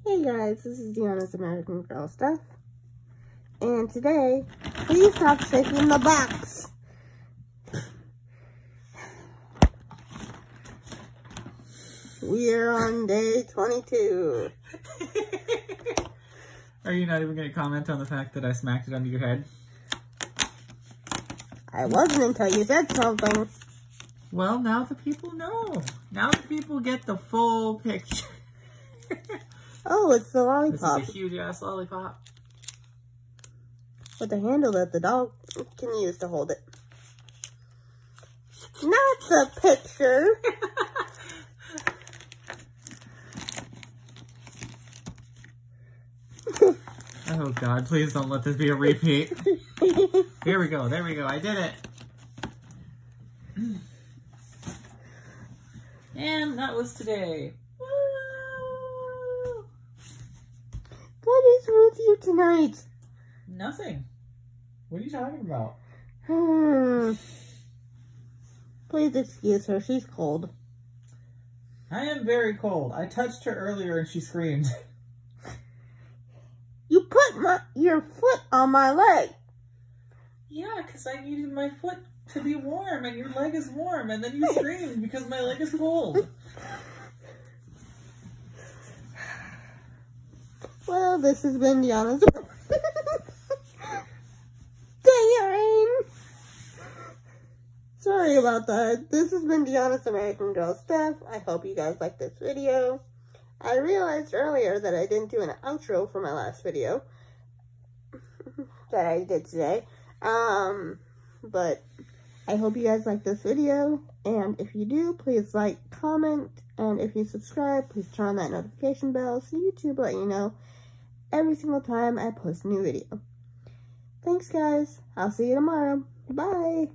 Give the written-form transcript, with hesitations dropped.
Hey guys, this is Deanna's American Girl Stuff. And today, please stop shaking the box. We're on day 22. Are you not even going to comment on the fact that I smacked it under your head? I wasn't until you said something. Well, now the people know. Now the people get the full picture. Oh, it's the lollipop. This is a huge ass lollipop. With the handle that the dog can use to hold it. Not the picture. Oh God, please don't let this be a repeat. Here we go, there we go, I did it. And that was today. Woo! What is with you tonight? Nothing. What are you talking about? Please excuse her, she's cold. I am very cold. I touched her earlier and she screamed. You put your foot on my leg. Yeah, because I needed my foot to be warm and your leg is warm and then you screamed because my leg is cold. Well, this has been Deanna's. Dang, sorry about that. This has been Deanna's American Girl Stuff. I hope you guys liked this video. I realized earlier that I didn't do an outro for my last video that I did today. But I hope you guys like this video. And if you do, please like, comment, and if you subscribe, please turn on that notification bell so YouTube will let you know every single time I post a new video. Thanks, guys. I'll see you tomorrow. Bye.